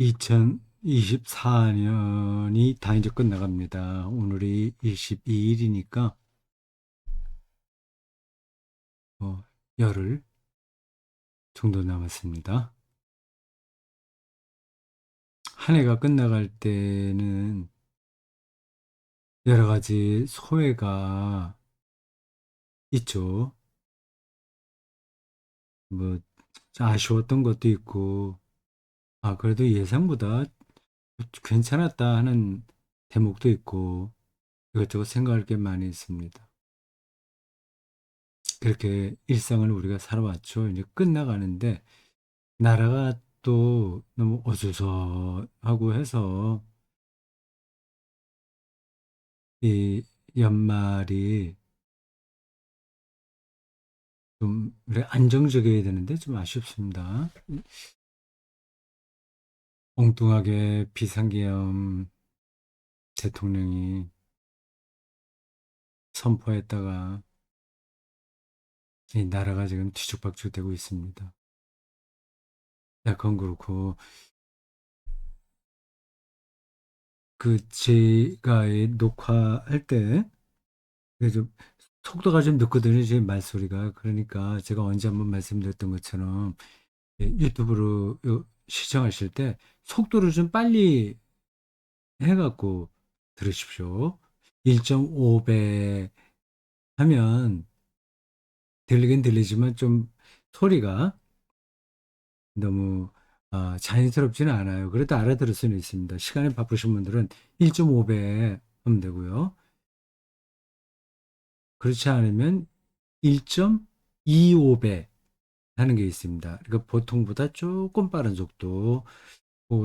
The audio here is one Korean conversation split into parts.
2024년이 다 이제 끝나갑니다. 오늘이 22일이니까 열흘 정도 남았습니다. 한 해가 끝나갈 때는 여러 가지 소회가 있죠. 뭐 아쉬웠던 것도 있고, 그래도 예상보다 괜찮았다 하는 대목도 있고, 이것저것 생각할 게 많이 있습니다. 그렇게 일상을 우리가 살아왔죠. 이제 끝나가는데 나라가 또 너무 어수선하고 해서 이 연말이 좀 우리 안정적이어야 되는데 좀 아쉽습니다. 엉뚱하게 비상계엄 대통령이 선포했다가 이 나라가 지금 뒤죽박죽 되고 있습니다. 약간 그렇고 제가 이 녹화할 때 그게 좀 속도가 좀 늦거든요. 제 말소리가. 그러니까 제가 언제 한번 말씀드렸던 것처럼 유튜브로 시청하실 때 속도를 좀 빨리 해갖고 들으십시오. 1.5배 하면 들리긴 들리지만 좀 소리가 너무 자연스럽지는 않아요. 그래도 알아들을 수는 있습니다. 시간이 바쁘신 분들은 1.5배 하면 되고요. 그렇지 않으면 1.25배 하는 게 있습니다. 그러니까 보통보다 조금 빠른 속도.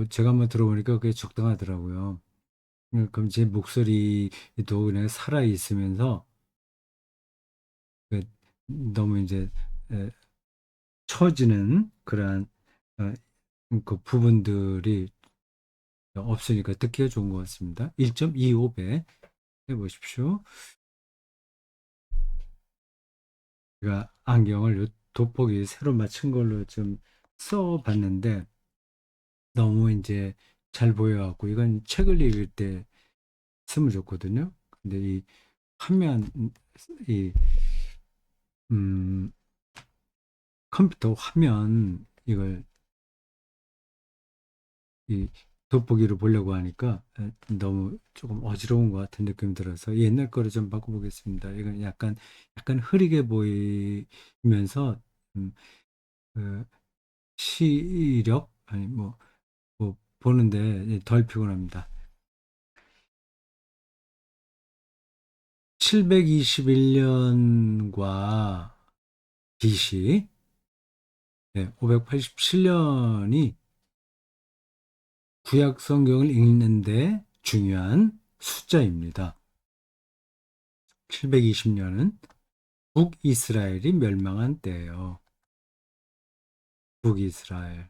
제가 한번 들어보니까 그게 적당하더라고요. 그럼 제 목소리도 그냥 살아 있으면서 그 너무 이제 에, 처지는 그러한 어, 그 부분들이 없으니까 듣기가 좋은 것 같습니다. 1.25배 해보십시오. 제가 안경을 돋보기 새로 맞춘 걸로 좀 써봤는데 너무 이제 잘 보여갖고 이건 책을 읽을 때 쓰면 좋거든요. 근데 이 화면 이 음, 컴퓨터 화면 이걸 이 돋보기로 보려고 하니까 너무 조금 어지러운 것 같은 느낌이 들어서 옛날 거를 좀 바꿔보겠습니다. 이건 약간 흐리게 보이면서 음, 그 시력 아니 뭐 보는데 덜 피곤합니다. 721년과 BC 587년이 구약 성경을 읽는데 중요한 숫자입니다. 720년은 북이스라엘이 멸망한 때예요. 북이스라엘.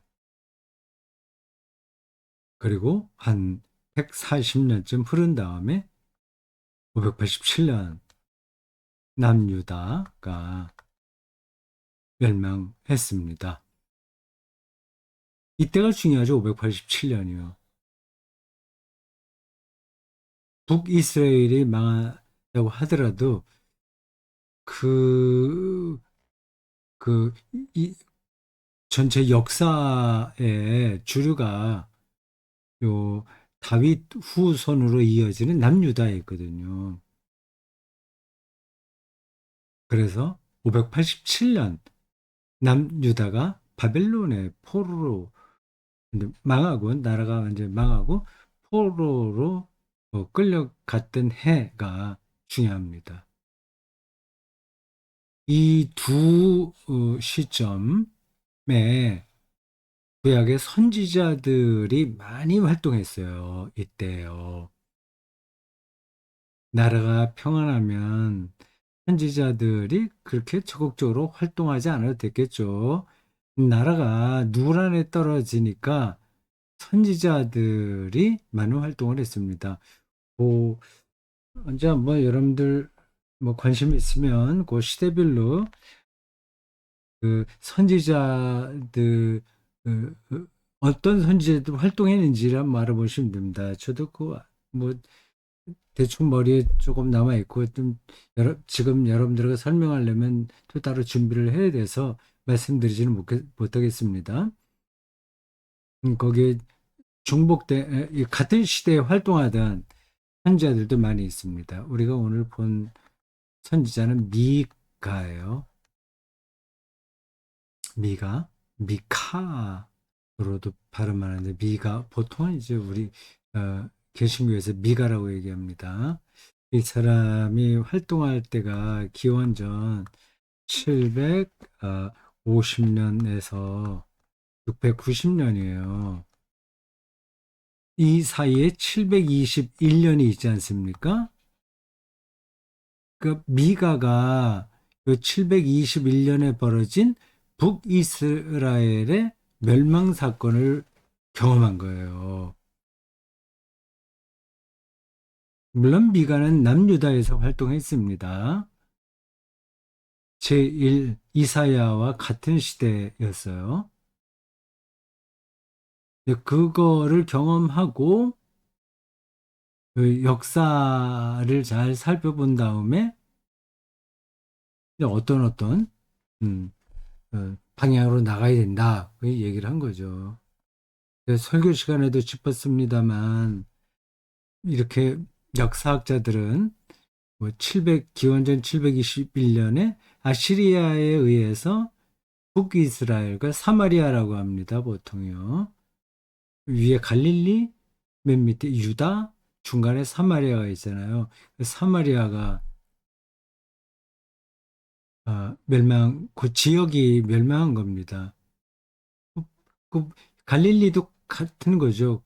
그리고 한 140년쯤 흐른 다음에 587년 남유다가 멸망했습니다. 이때가 중요하죠. 587년이요. 북이스라엘이 망하다고 하더라도 그, 이 전체 역사의 주류가 요 다윗 후손으로 이어지는 남유다에 있거든요. 그래서 587년 남유다가 바벨론의 포로로 이제 망하고 나라가 완전 망하고 포로로 끌려갔던 해가 중요합니다. 이 두 시점에 구약의 선지자들이 많이 활동했어요. 이때요. 나라가 평안하면 선지자들이 그렇게 적극적으로 활동하지 않아도 됐겠죠. 나라가 누란에 떨어지니까 선지자들이 많은 활동을 했습니다. 그 언제 한번 여러분들 뭐 관심 있으면 그 시대별로 그 선지자들 어떤 선지자들 활동했는지를 한번 알아보시면 됩니다. 저도 뭐 대충 머리에 조금 남아 있고 좀 지금 여러분들과 설명하려면 또 따로 준비를 해야 돼서 말씀드리지는 못하겠습니다. 거기에 이 같은 시대에 활동하던 선지자들도 많이 있습니다. 우리가 오늘 본 선지자는 미가예요. 미카로도 발음하는데 미가 보통은 이제 우리 개신교에서 미가라고 얘기합니다. 이 사람이 활동할 때가 기원전 750년에서 690년이에요. 이 사이에 721년이 있지 않습니까? 그 미가가 그 721년에 벌어진 북이스라엘의 멸망 사건을 경험한 거예요. 물론 미가는 남유다에서 활동했습니다. 제1 이사야와 같은 시대였어요. 그거를 경험하고 그 역사를 잘 살펴본 다음에 이제 어떤 음, 방향으로 나가야 된다. 그 얘기를 한 거죠. 설교 시간에도 짚었습니다만 이렇게 역사학자들은 뭐 기원전 721년에 아시리아에 의해서 북이스라엘과 사마리아라고 합니다. 보통요. 위에 갈릴리, 맨 밑에 유다, 중간에 사마리아가 있잖아요. 그 사마리아가 그 지역이 멸망한 겁니다. 그, 그 갈릴리도 같은 거죠.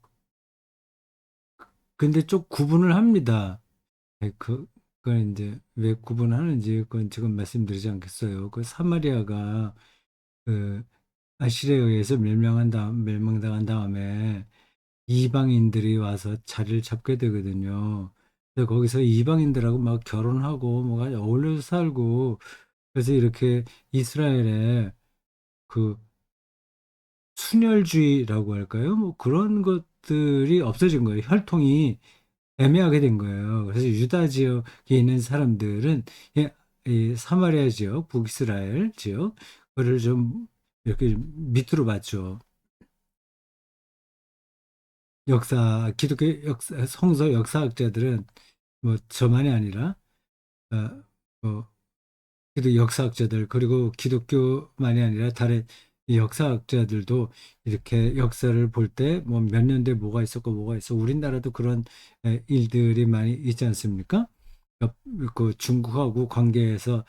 근데 좀 구분을 합니다. 네, 그건 이제 왜 구분하는지 그건 지금 말씀드리지 않겠어요. 그 사마리아가 그 아실에 의해서 멸망당한 다음에 이방인들이 와서 자리를 잡게 되거든요. 근데 거기서 이방인들하고 막 결혼하고 뭐가 어울려서 살고 그래서 이렇게 이스라엘에 그 순혈주의라고 할까요? 뭐 그런 것들이 없어진 거예요. 혈통이 애매하게 된 거예요. 그래서 유다 지역에 있는 사람들은 이 사마리아 지역, 북이스라엘 지역, 그를 좀 이렇게 밑으로 봤죠. 기독교 성서 역사학자들은 뭐 저만이 아니라, 어, 뭐 역사학자들, 그리고 기독교만이 아니라 다른 이 역사학자들도 이렇게 역사를 볼 때 뭐 몇 년대 뭐가 있었고 뭐가 있어. 우리나라도 그런 일들이 많이 있지 않습니까? 그 중국하고 관계에서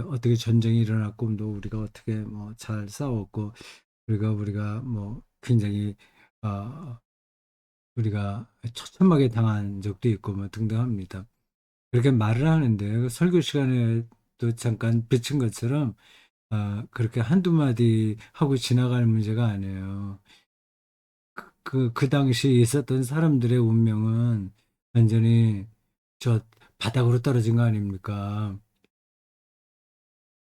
어떻게 전쟁이 일어났고 또 우리가 어떻게 뭐 잘 싸웠고 우리가 뭐 굉장히 우리가 처참하게 당한 적도 있고 뭐 등등합니다. 그렇게 말을 하는데 그 설교 시간에도 잠깐 비친 것처럼 그렇게 한두 마디 하고 지나갈 문제가 아니에요. 그 당시에 있었던 사람들의 운명은 완전히 저 바닥으로 떨어진 거 아닙니까?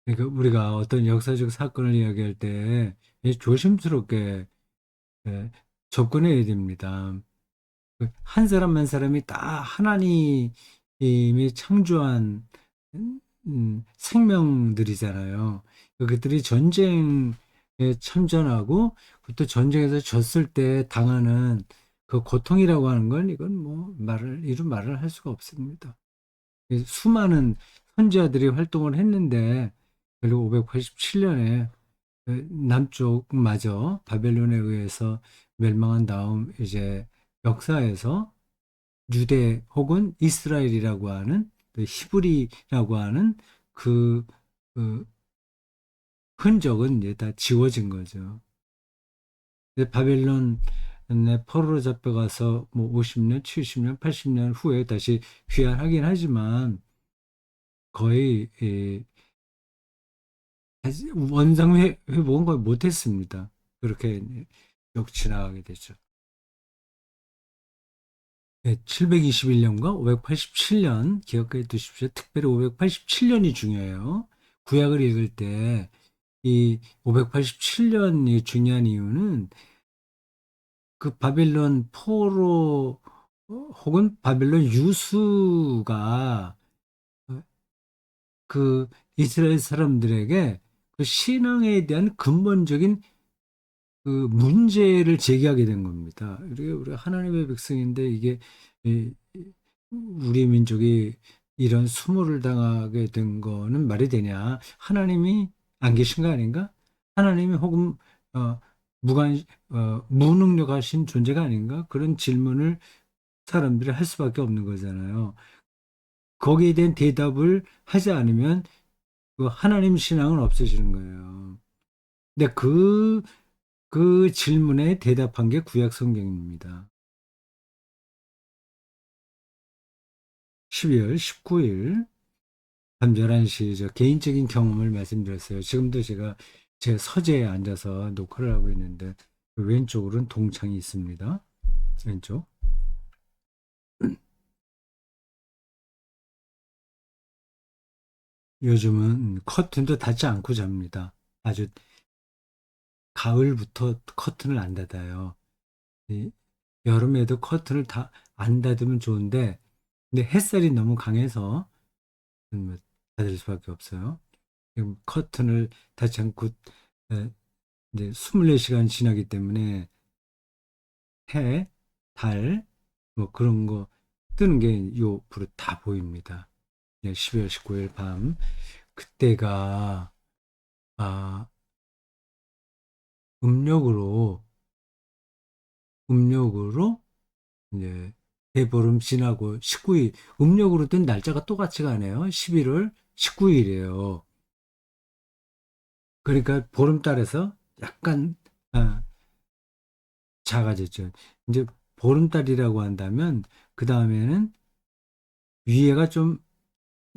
그러니까 우리가 어떤 역사적 사건을 이야기할 때 조심스럽게 예, 접근해야 됩니다. 한 사람 한 사람이 다 하나님이 창조한 생명들이잖아요. 그들이 전쟁에 참전하고 또 전쟁에서 졌을 때 당하는 그 고통이라고 하는 건 이건 뭐 이루 말을 할 수가 없습니다. 수많은 선지자들이 활동을 했는데 결국 587년에 남쪽마저 바벨론에 의해서 멸망한 다음 이제 역사에서 유대 혹은 이스라엘이라고 하는 그 히브리라고 하는 그, 그 흔적은 이제 다 지워진 거죠. 바벨론에 포로로 잡혀가서 뭐 50년, 70년, 80년 후에 다시 귀환하긴 하지만 거의 원상 회복은 거의 못했습니다. 그렇게 역 지나가게 되죠. 721년과 587년 기억해 두십시오. 특별히 587년이 중요해요. 구약을 읽을 때 이 587년이 중요한 이유는 그 바빌론 포로 혹은 바빌론 유수가 그 이스라엘 사람들에게 그 신앙에 대한 근본적인 그 문제를 제기하게 된 겁니다. 우리가 하나님의 백성인데 이게 우리 민족이 이런 수모를 당하게 된 거는 말이 되냐? 하나님이 안 계신 거 아닌가? 하나님이 혹은 어, 무능력하신 존재가 아닌가? 그런 질문을 사람들이 할 수밖에 없는 거잖아요. 거기에 대한 대답을 하지 않으면 그 하나님 신앙은 없어지는 거예요. 근데 그 질문에 대답한 게 구약 성경입니다. 12월 19일 밤 11시 저 개인적인 경험을 말씀드렸어요. 지금도 제가 제 서재에 앉아서 녹화를 하고 있는데 그 왼쪽으로는 동창이 있습니다. 왼쪽. 요즘은 커튼도 닫지 않고 잡니다. 아주 가을부터 커튼을 안 닫아요. 이 여름에도 커튼을 다 안 닫으면 좋은데 근데 햇살이 너무 강해서 뭐 닫을 수밖에 없어요. 지금 커튼을 닫지 않고 에, 이제 24시간 지나기 때문에 해, 달, 뭐 그런 거 뜨는 게 요 불에 다 보입니다. 12월 19일 밤 그때가 아, 음력으로 음력으로 이제 대보름 지나고 19일 음력으로 된 날짜가 똑같이 가네요. 11월 19일이에요. 그러니까 보름달에서 약간 작아졌죠. 이제 보름달이라고 한다면 그 다음에는 위에가 좀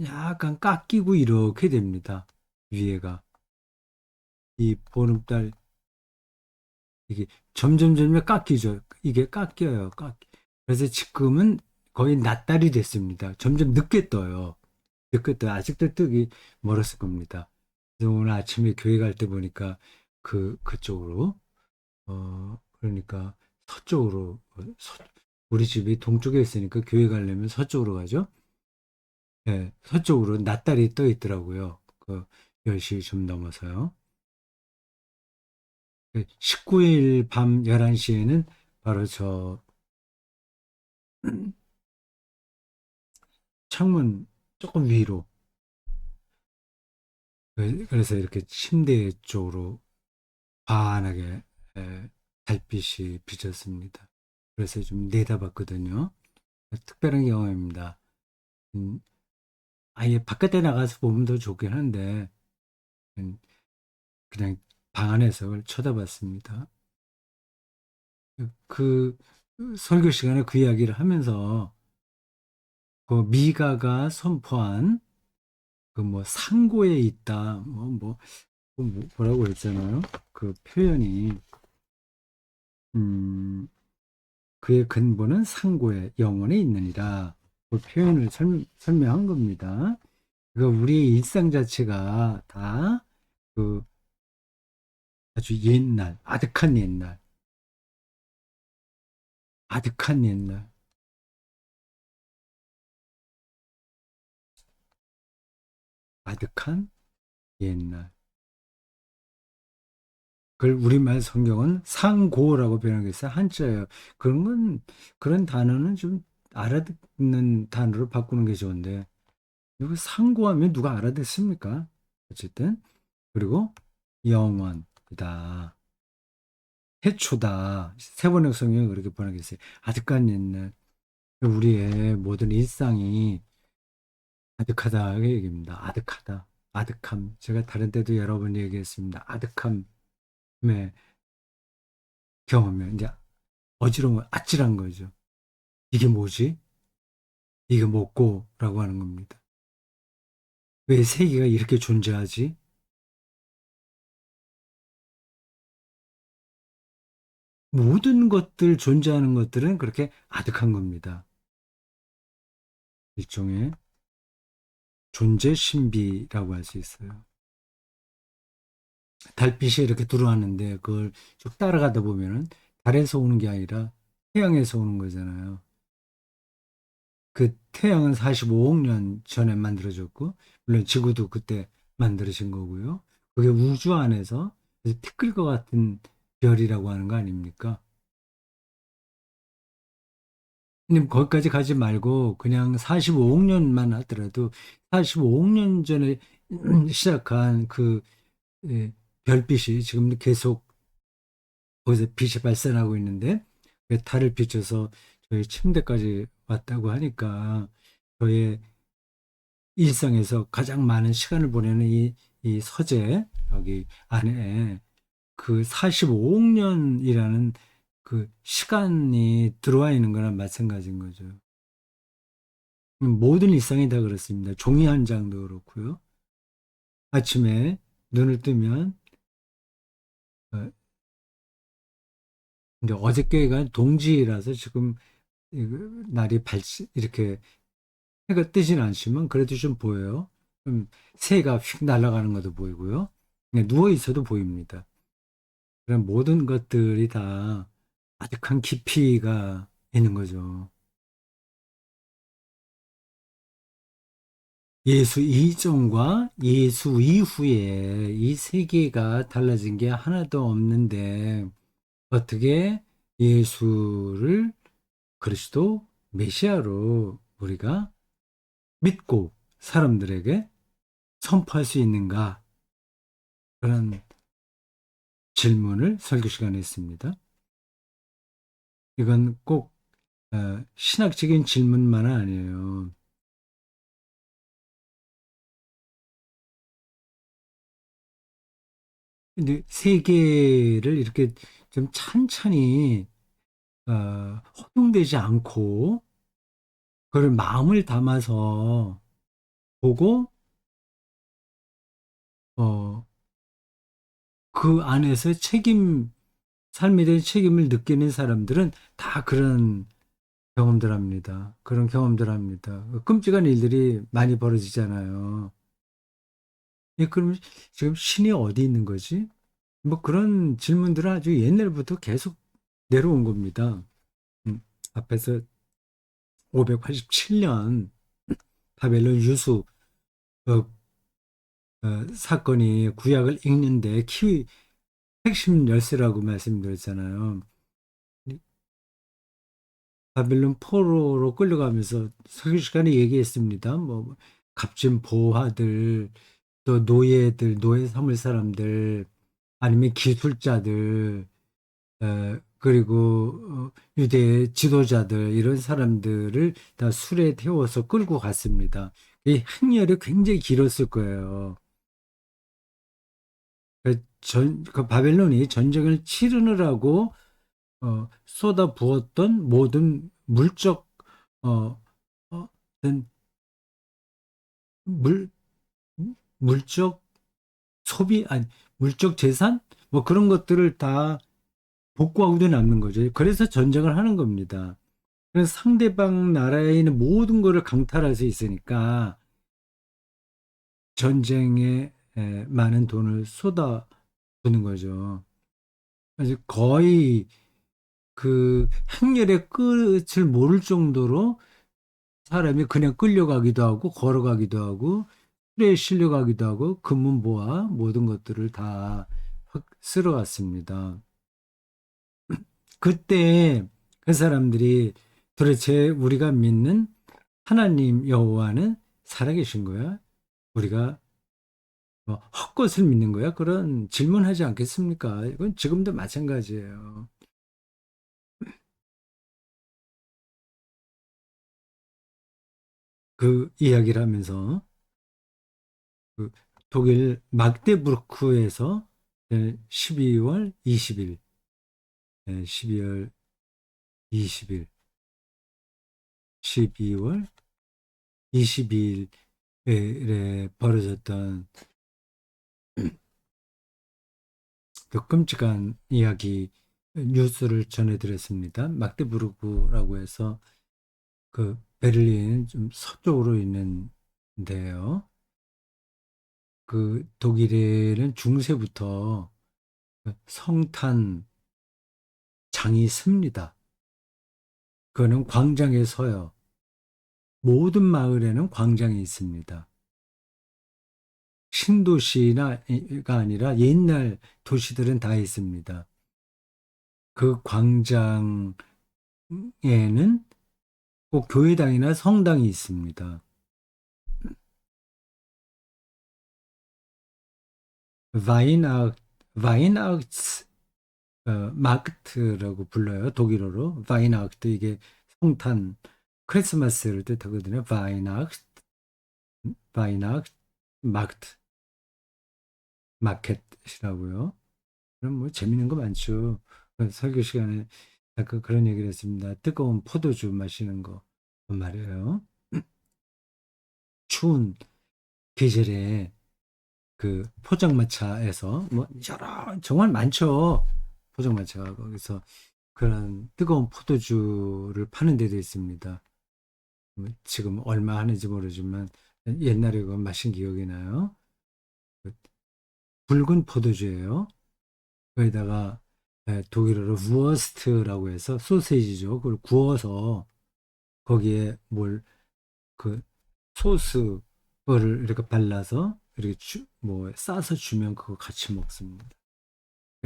약간 깎이고 이렇게 됩니다. 위에가 이 보름달 이게 점점 깎이죠. 이게 깎여요. 그래서 지금은 거의 낮달이 됐습니다. 점점 늦게 떠요. 늦게 떠요. 아직도 뜨기 멀었을 겁니다. 그래서 오늘 아침에 교회 갈 때 보니까 그쪽으로 그러니까 서쪽으로 우리 집이 동쪽에 있으니까 교회 가려면 서쪽으로 가죠. 예, 서쪽으로 낮달이 떠 있더라고요. 그 10시 좀 넘어서요. 19일 밤 11시에는 바로 저 창문 조금 위로 그래서 이렇게 침대 쪽으로 환하게 달빛이 비쳤습니다. 그래서 좀 내다봤거든요. 특별한 경험입니다. 음, 아예 바깥에 나가서 보면 더 좋긴 한데 음, 그냥 방 안에서 그걸 쳐다봤습니다. 그 설교 시간에 그 이야기를 하면서 그 미가가 선포한 그 뭐 상고에 있다 뭐라고 했잖아요. 그 표현이 음, 그의 근본은 상고에 영혼에 있느니라. 그 표현을 설명한 겁니다. 그러니까 우리의 일상 자체가 다 그 아주 옛날, 아득한 옛날, 아득한 옛날. 그걸 우리말 성경은 상고라고 변하겠어요. 한자예요. 그런 건, 그런 단어는 좀 알아듣는 단어로 바꾸는 게 좋은데, 이거 상고하면 누가 알아듣습니까? 어쨌든. 그리고 영원이다. 해초다. 세번역 성경이 그렇게 번역했어요. 아득한 옛날. 우리의 모든 일상이 아득하다. 그 얘기입니다. 아득하다. 아득함. 제가 다른 때도 여러 번 얘기했습니다. 아득함의 경험이 이제 어지러운, 아찔한 거죠. 이게 뭐지? 이게 뭐고? 라고 하는 겁니다. 왜 세계가 이렇게 존재하지? 모든 것들, 존재하는 것들은 그렇게 아득한 겁니다. 일종의 존재 신비라고 할 수 있어요. 달빛이 이렇게 들어왔는데 그걸 쭉 따라가다 보면은 달에서 오는 게 아니라 태양에서 오는 거잖아요. 그 태양은 45억 년 전에 만들어졌고, 물론 지구도 그때 만들어진 거고요. 그게 우주 안에서 티끌과 같은 별이라고 하는 거 아닙니까? 님, 거기까지 가지 말고 그냥 45억 년만 하더라도 45억 년 전에 시작한 그 예, 별빛이 지금도 계속 거기서 빛이 발산하고 있는데 그 달을 비춰서 저희 침대까지 왔다고 하니까 저의 일상에서 가장 많은 시간을 보내는 이 서재 여기 안에 그 45억 년이라는 그 시간이 들어와 있는 거랑 마찬가지인 거죠. 모든 일상이 다 그렇습니다. 종이 한 장도 그렇고요. 아침에 눈을 뜨면 어, 근데 어저께가 동지라서 지금 날이 이렇게 해가 뜨진 않지만 그래도 좀 보여요. 좀 새가 휙 날아가는 것도 보이고요. 그냥 누워 있어도 보입니다. 그런 모든 것들이 다 아득한 깊이가 있는 거죠. 예수 이전과 예수 이후에 이 세계가 달라진 게 하나도 없는데 어떻게 예수를 그리스도 메시아로 우리가 믿고 사람들에게 선포할 수 있는가? 그런 질문을 설교 시간에 했습니다. 이건 꼭 신학적인 질문만은 아니에요. 근데 세계를 이렇게 좀 찬찬히 허둥대지 않고 그걸 마음을 담아서 보고 어, 그 안에서 삶에 대한 책임을 느끼는 사람들은 다 그런 경험들 합니다. 그런 경험들 합니다. 끔찍한 일들이 많이 벌어지잖아요. 예, 그럼 지금 신이 어디 있는 거지? 뭐 그런 질문들은 아주 옛날부터 계속 내려온 겁니다. 음, 앞에서 587년 바벨론 유수 어, 사건이 구약을 읽는데 핵심 열쇠라고 말씀드렸잖아요. 바벨론 포로로 끌려가면서 석유 시간에 얘기했습니다. 뭐 값진 보화들, 또 노예들, 노예 삼을 사람들, 아니면 기술자들, 그리고 유대 지도자들 이런 사람들을 다 술에 태워서 끌고 갔습니다. 이 행렬이 굉장히 길었을 거예요. 그 바벨론이 전쟁을 치르느라고 쏟아 부었던 모든 물적 어, 어떤 물 물적 소비 아니 물적 재산 뭐 그런 것들을 다 복구하고도 남는 거죠. 그래서 전쟁을 하는 겁니다. 그래서 상대방 나라에 있는 모든 것을 강탈할 수 있으니까 전쟁에 많은 돈을 쏟아부는 거죠. 그래서 거의 그 행렬의 끝을 모를 정도로 사람이 그냥 끌려가기도 하고 걸어가기도 하고 술에 실려가기도 하고 금은보화 모든 것들을 다 쓸어갔습니다. 그때 그 사람들이 도대체 우리가 믿는 하나님 여호와는 살아계신 거야? 우리가 뭐 헛것을 믿는 거야? 그런 질문하지 않겠습니까? 이건 지금도 마찬가지예요. 그 이야기를 하면서 그 독일 magdeburg에서 12월 20일, 12월 20일, 12월 22일에 벌어졌던 그 끔찍한 이야기 뉴스를 전해드렸습니다. magdeburg라고 해서 그 베를린 좀 서쪽으로 있는데요. 그 독일에는 중세부터 그 성탄 장이 씁니다. 그거는 광장에 서요. 모든 마을에는 광장이 있습니다. 신도시가 아니라 옛날 도시들은 다 있습니다. 그 광장에는 꼭 교회당이나 성당이 있습니다. 와이나흐, 와이나흐츠 마크트라고 불러요. 독일어로. 와이나흐트 이게 성탄, 크리스마스를 뜻하거든요. 와이나흐트, 마크트, 마켓이라고요. 그럼 뭐 재밌는 거 많죠. 그 설교 시간에 아까 그런 얘기를 했습니다. 뜨거운 포도주 마시는 거 말이에요. 추운 계절에 그 포장마차에서 뭐 여러 정말 많죠. 포장마차가 거기서 그런 뜨거운 포도주를 파는 데도 있습니다. 뭐 지금 얼마 하는지 모르지만 옛날에 그거 마신 기억이 나요. 그 붉은 포도주예요. 거기다가 독일어로 우어스트라고 해서 소세지죠. 그걸 구워서 거기에 뭘 그 소스 거를 이렇게 발라서 이렇게 뭐 싸서 주면 그거 같이 먹습니다.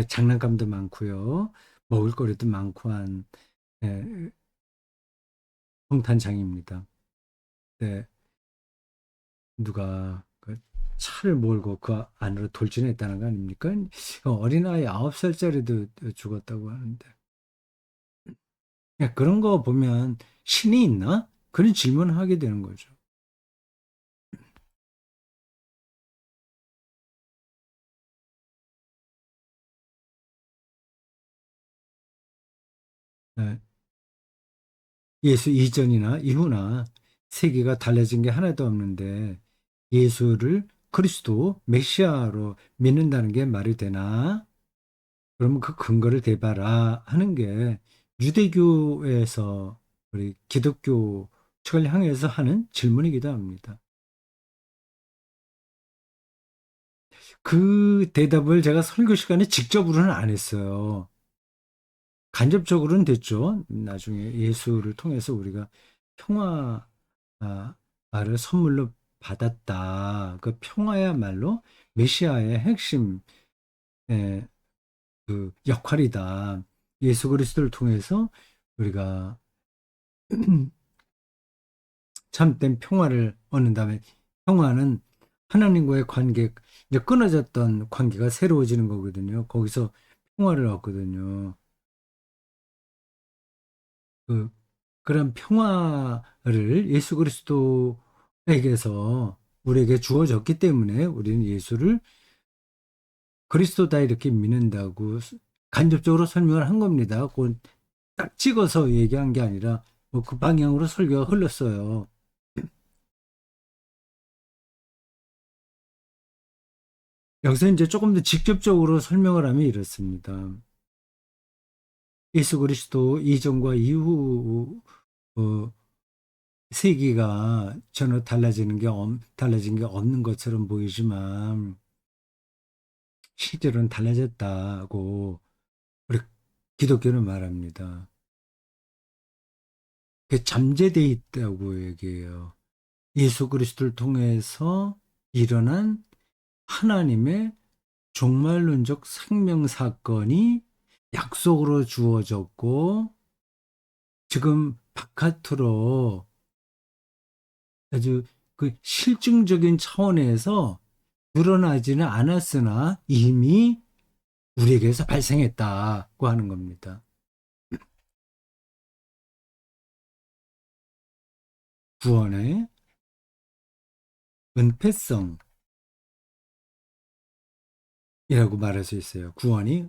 장난감도 많고요. 먹을거리도 많고 한 예, 성탄장입니다. 네, 누가 그 차를 몰고 그 안으로 돌진했다는 거 아닙니까? 어린아이 9살짜리도 죽었다고 하는데. 그런 거 보면 신이 있나? 그런 질문을 하게 되는 거죠. 네, 예수 이전이나 이후나 세계가 달라진 게 하나도 없는데 예수를 그리스도 메시아로 믿는다는 게 말이 되나? 그러면 그 근거를 대봐라 하는 게 유대교에서 우리 기독교 측을 향해서 하는 질문이기도 합니다. 그 대답을 제가 설교 시간에 직접으로는 안 했어요. 간접적으로는 됐죠. 나중에 예수를 통해서 우리가 평화를 선물로 받았다. 그 평화야말로 메시아의 핵심 그 역할이다. 예수 그리스도를 통해서 우리가 참된 평화를 얻는다면 평화는 하나님과의 관계, 이제 끊어졌던 관계가 새로워지는 거거든요. 거기서 평화를 얻거든요. 그, 그런 평화를 예수 그리스도에게서 우리에게 주어졌기 때문에 우리는 예수를 그리스도다 이렇게 믿는다고 간접적으로 설명을 한 겁니다. 그건 딱 찍어서 얘기한 게 아니라 뭐 그 방향으로 설교가 흘렀어요. 여기서 이제 조금 더 직접적으로 설명을 하면 이렇습니다. 예수 그리스도 이전과 이후 어, 세계가 전혀 달라진 게 없는 것처럼 보이지만 실제로는 달라졌다고 우리 기독교는 말합니다. 그 잠재되어 있다고 얘기해요. 예수 그리스도를 통해서 일어난 하나님의 종말론적 생명 사건이 약속으로 주어졌고 지금 바깥으로 아주 그 실증적인 차원에서 드러나지는 않았으나 이미 우리에게서 발생했다고 하는 겁니다. 구원의 은폐성이라고 말할 수 있어요. 구원이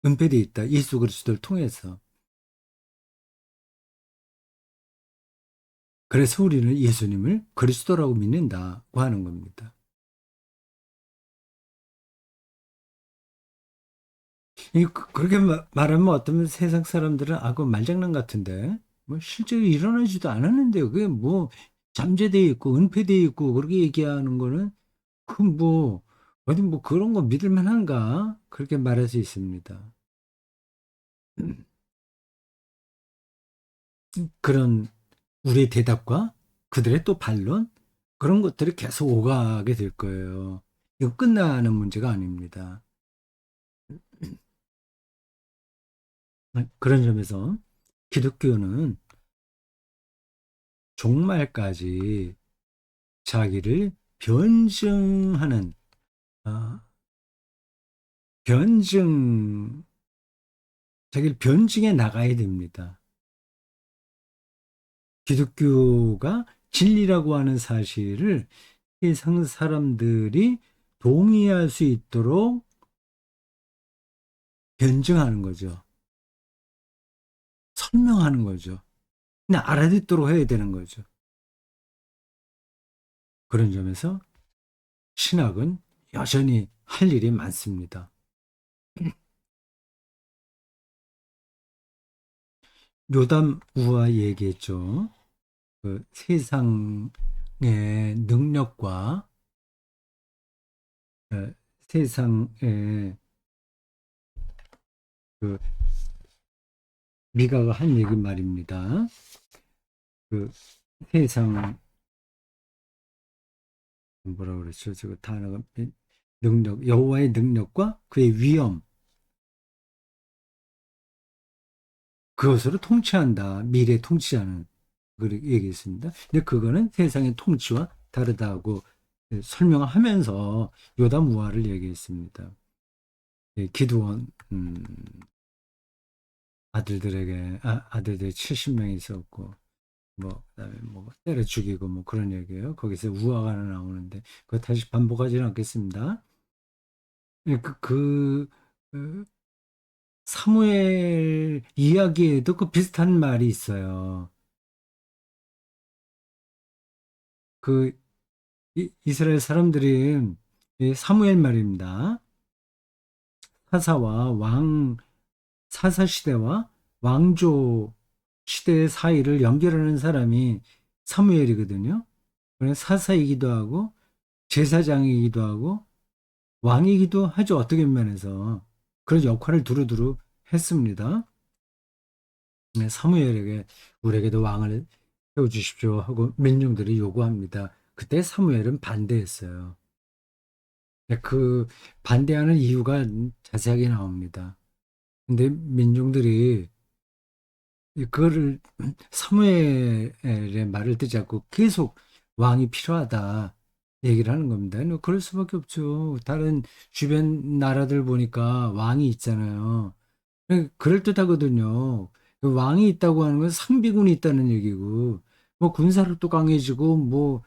은폐되어 있다. 예수 그리스도를 통해서. 그래서 우리는 예수님을 그리스도라고 믿는다고 하는 겁니다. 그렇게 말하면 어떤 세상 사람들은 그거 말장난 같은데 뭐 실제로 일어나지도 않았는데 그게 뭐 잠재되어 있고 은폐되어 있고 그렇게 얘기하는 거는 그 뭐 어디 뭐 그런 거 믿을 만한가 그렇게 말할 수 있습니다. 그런 우리의 대답과 그들의 또 반론 그런 것들이 계속 오가게 될 거예요. 이거 끝나는 문제가 아닙니다. 그런 점에서 기독교는 종말까지 자기를 변증하는 아, 변증 자기를 변증해 나가야 됩니다. 기독교가 진리라고 하는 사실을 세상 사람들이 동의할 수 있도록 변증하는 거죠. 설명하는 거죠. 그냥 알아듣도록 해야 되는 거죠. 그런 점에서 신학은 여전히 할 일이 많습니다. 요담 우화 얘기했죠. 그 세상의 능력과 세상의 그 미가가 한 얘기 말입니다. 그 세상 뭐라 그랬죠? 저거 단어가 능력 여호와의 능력과 그의 위엄 그것으로 통치한다. 미래 통치자는 그렇게 얘기했습니다. 근데 그거는 세상의 통치와 다르다고 설명하면서 요담 우화를 얘기했습니다. 기드온 아들들에게 아들들이 70명이 있었고 뭐 그다음에 뭐 때려 죽이고 뭐 그런 얘기예요. 거기서 우화가 하나 나오는데 그거 다시 반복하지는 않겠습니다. 그 사무엘 이야기에도 그 비슷한 말이 있어요. 그 이스라엘 사람들이 사무엘 말입니다. 사사와 왕 사사 시대와 왕조 시대의 사이를 연결하는 사람이 사무엘이거든요. 그래서 사사이기도 하고 제사장이기도 하고 왕이기도 하죠. 어떻게 면에서 그런 역할을 두루두루 했습니다. 네, 사무엘에게 우리에게도 왕을 세워주십시오 하고 민중들이 요구합니다. 그때 사무엘은 반대했어요. 그 반대하는 이유가 자세하게 나옵니다. 근데 민중들이 그거를 사무엘의 말을 듣지 않고 계속 왕이 필요하다 얘기를 하는 겁니다. 그럴 수밖에 없죠. 다른 주변 나라들 보니까 왕이 있잖아요. 그럴듯하거든요. 그 왕이 있다고 하는 건 상비군이 있다는 얘기고, 뭐 군사력도 강해지고, 뭐,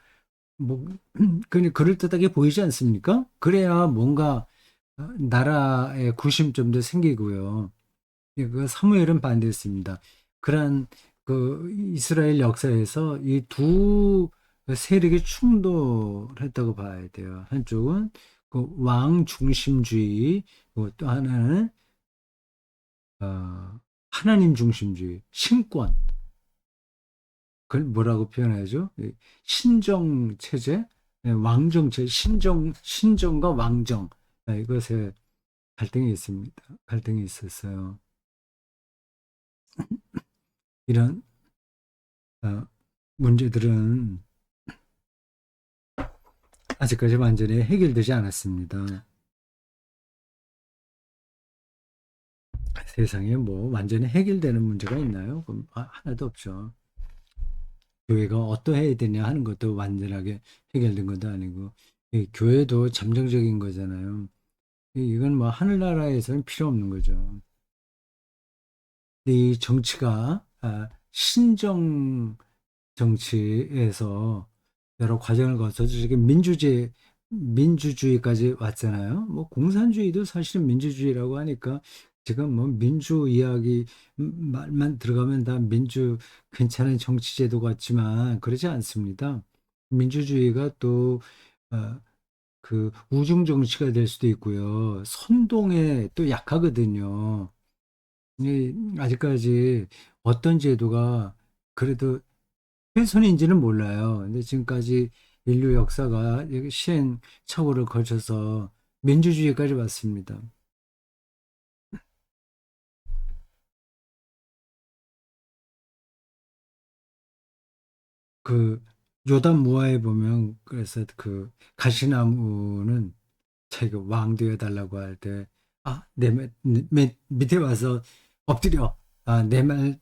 그냥 그럴듯하게 보이지 않습니까? 그래야 뭔가 나라의 구심점도 생기고요. 그 사무엘은 반대했습니다. 그러한 그 이스라엘 역사에서 이 두 세력이 충돌했다고 봐야 돼요. 한쪽은 그 왕 중심주의, 또 하나는 하나님 중심주의, 신권. 그걸 뭐라고 표현하죠? 신정 체제, 왕정 체제, 신정과 왕정. 이것에 갈등이 있습니다. 갈등이 있었어요. 이런 어, 문제들은 아직까지 완전히 해결되지 않았습니다. 세상에 뭐 완전히 해결되는 문제가 있나요? 그럼 하나도 없죠. 교회가 어떠해야 되냐 하는 것도 완전하게 해결된 것도 아니고 교회도 잠정적인 거잖아요. 이건 뭐 하늘나라에서는 필요 없는 거죠. 이 정치가 신정 정치에서 여러 과정을 거쳐서 지금 민주주의까지 왔잖아요. 뭐 공산주의도 사실은 민주주의라고 하니까 지금 뭐 민주 이야기 말만 들어가면 다 민주 괜찮은 정치제도 같지만 그러지 않습니다. 민주주의가 또 그 우중 정치가 될 수도 있고요. 선동에 또 약하거든요. 아직까지 어떤 제도가 그래도 최선인지는 몰라요. 근데 지금까지 인류 역사가 시행착오를 거쳐서 민주주의까지 왔습니다. 그 요단 무하에 보면 그래서 그 가시나무는 자기가 왕 되어 달라고 할 때, 밑에 와서 엎드려. 내 말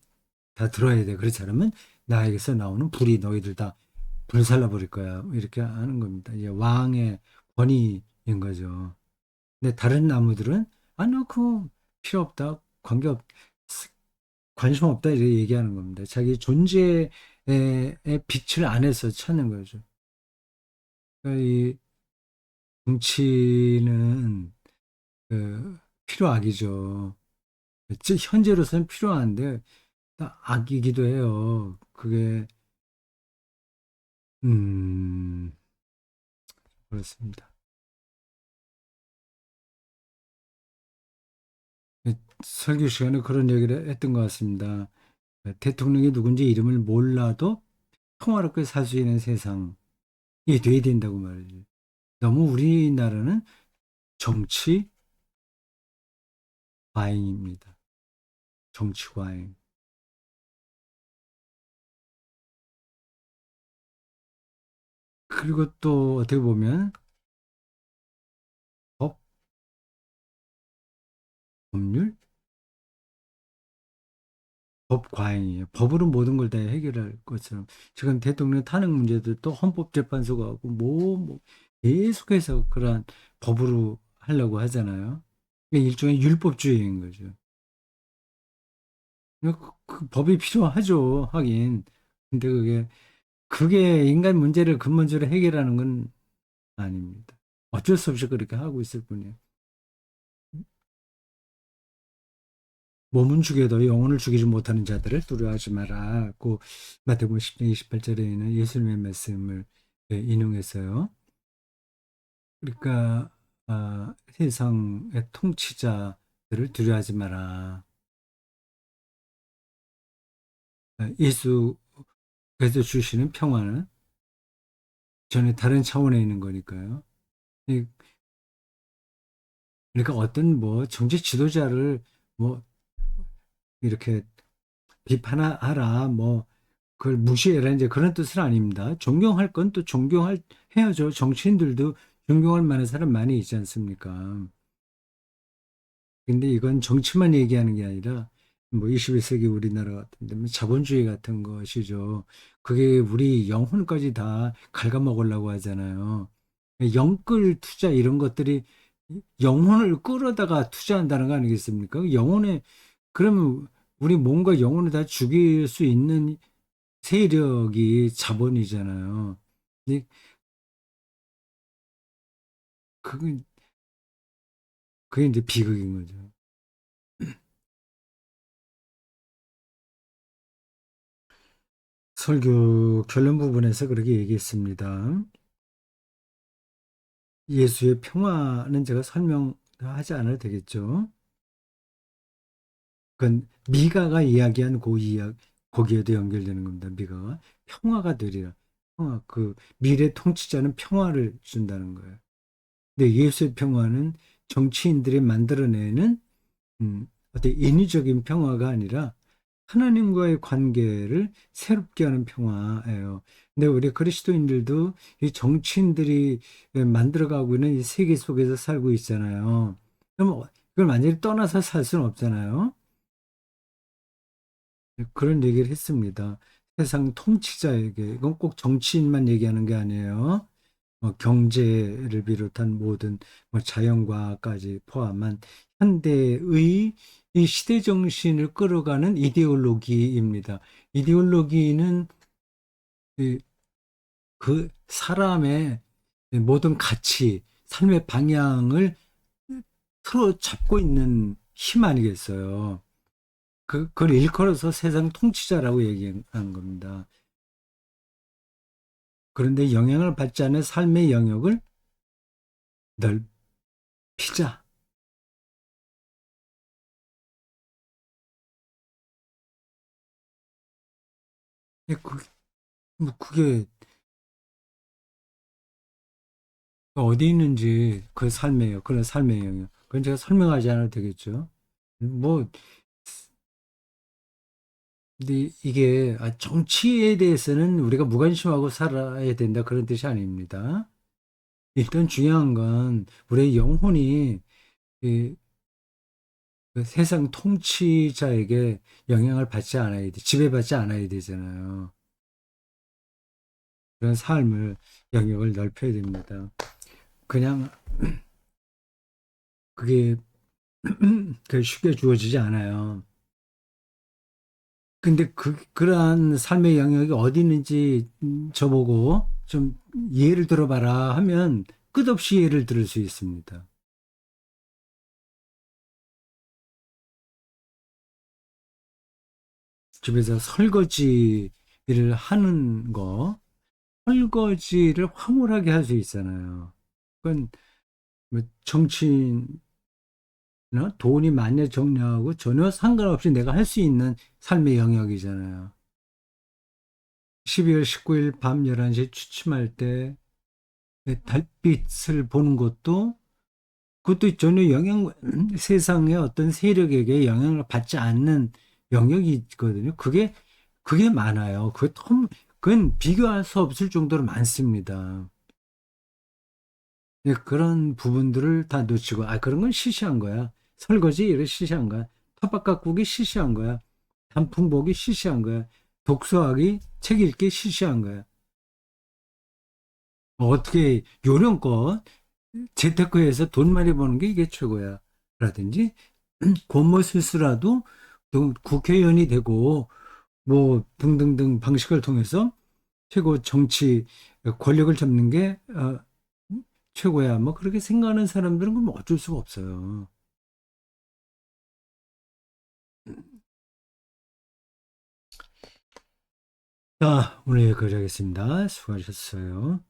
다 들어야 돼. 그렇지 않으면 나에게서 나오는 불이 너희들 다 불살라 버릴 거야. 이렇게 하는 겁니다. 이제 왕의 권위인 거죠. 근데 다른 나무들은 너 그거 필요 없다. 관심 없다. 이렇게 얘기하는 겁니다. 자기 존재의 빛을 안에서 찾는 거죠. 그러니까 이 정치는 필요악이죠. 즉 현재로서는 필요한데 악이기도 해요. 그게 음 그렇습니다. 설교 시간에 그런 얘기를 했던 것 같습니다. 대통령이 누군지 이름을 몰라도 평화롭게 살 수 있는 세상이 돼야 된다고 말이죠. 너무 우리나라는 정치 과잉입니다. 정치 과잉. 그리고 또 어떻게 보면 법, 법률, 법 과잉이에요. 법으로 모든 걸 다 해결할 것처럼 지금 대통령 탄핵 문제도 또 헌법재판소가 하고 계속해서 그러한 법으로 하려고 하잖아요. 이게 일종의 율법주의인 거죠. 그 법이 필요하죠, 하긴. 근데 그게 인간 문제를 근본적으로 해결하는 건 아닙니다. 어쩔 수 없이 그렇게 하고 있을 뿐이에요. 몸은 죽여도 영혼을 죽이지 못하는 자들을 두려워하지 마라. 고 마태복음 10장 28절에는 예수님의 말씀을 인용했어요. 그러니까 세상의 통치자들을 두려워하지 마라. 예수께서 주시는 평화는 전혀 다른 차원에 있는 거니까요. 이- 그러니까 어떤 뭐 정치 지도자를 뭐 이렇게 비판하라, 뭐 그걸 무시해라 이제 그런 뜻은 아닙니다. 존경할 건 또 해야죠. 정치인들도 존경할 만한 사람 많이 있지 않습니까? 근데 이건 정치만 얘기하는 게 아니라 뭐 21세기 우리나라 같은데 뭐 자본주의 같은 것이죠. 그게 우리 영혼까지 다 갉아먹으려고 하잖아요. 영끌 투자 이런 것들이 영혼을 끌어다가 투자한다는 거 아니겠습니까? 그러면 우리 몸과 영혼을 다 죽일 수 있는 세력이 자본이잖아요. 근데 그게, 그게 이제 비극인 거죠. 설교 결론 부분에서 그렇게 얘기했습니다. 예수의 평화는 제가 설명하지 않아도 되겠죠. 그건 미가가 이야기한 거기에도 연결되는 겁니다. 미가가 평화가 되리라. 미래 통치자는 평화를 준다는 거예요. 근데 예수의 평화는 정치인들이 만들어내는 어떤 인위적인 평화가 아니라 하나님과의 관계를 새롭게 하는 평화예요. 근데 우리 그리스도인들도 이 정치인들이 만들어가고 있는 이 세계 속에서 살고 있잖아요. 그럼 이걸 완전히 떠나서 살 수는 없잖아요. 그런 얘기를 했습니다. 세상 통치자에게, 이건 꼭 정치인만 얘기하는 게 아니에요. 경제를 비롯한 모든 자연과까지 포함한 현대의 이 시대 정신을 끌어가는 이데올로기입니다. 이데올로기는 이- 그 사람의 모든 가치, 삶의 방향을 틀어 잡고 있는 힘 아니겠어요. 그걸 일컬어서 세상 통치자라고 얘기한 겁니다. 그런데 영향을 받지 않은 삶의 영역을 넓히자. 예, 그게 어디 있는지 그런 삶의 영역. 그건 제가 설명하지 않아도 되겠죠. 뭐, 근데 이게 정치에 대해서는 우리가 무관심하고 살아야 된다 그런 뜻이 아닙니다. 일단 중요한 건 우리의 영혼이 이, 그 세상 통치자에게 영향을 받지 않아야 돼, 지배받지 않아야 되잖아요. 그런 삶을 영역을 넓혀야 됩니다. 그냥 그게 쉽게 주어지지 않아요. 근데 그러한 삶의 영역이 어디 있는지 저보고 좀 예를 들어봐라 하면 끝없이 예를 들을 수 있습니다. 집에서 설거지를 하는 거, 설거지를 황홀하게 할 수 있잖아요. 그건 뭐 정치나 돈이 많냐 적냐하고 전혀 상관없이 내가 할 수 있는 삶의 영역이잖아요. 12월 19일 밤 11시에 취침할 때 달빛을 보는 것도 그것도 전혀 세상의 어떤 세력에게 영향을 받지 않는 영역이 있거든요. 그게 많아요. 그건 비교할 수 없을 정도로 많습니다. 네, 그런 부분들을 다 놓치고, 그런 건 시시한 거야. 설거지 일을 시시한 거야. 텃밭 가꾸기 시시한 거야. 단풍 보기 시시한 거야. 독서하기, 책 읽기 시시한 거야. 어떻게 요령껏 재테크에서 돈 많이 버는 게 이게 최고야. 라든지, 권모술수라도 또 국회의원이 되고, 뭐, 등등등 방식을 통해서 최고 정치 권력을 잡는 게 최고야. 뭐, 그렇게 생각하는 사람들은 그럼 어쩔 수가 없어요. 자, 오늘 여기까지 하겠습니다. 수고하셨어요.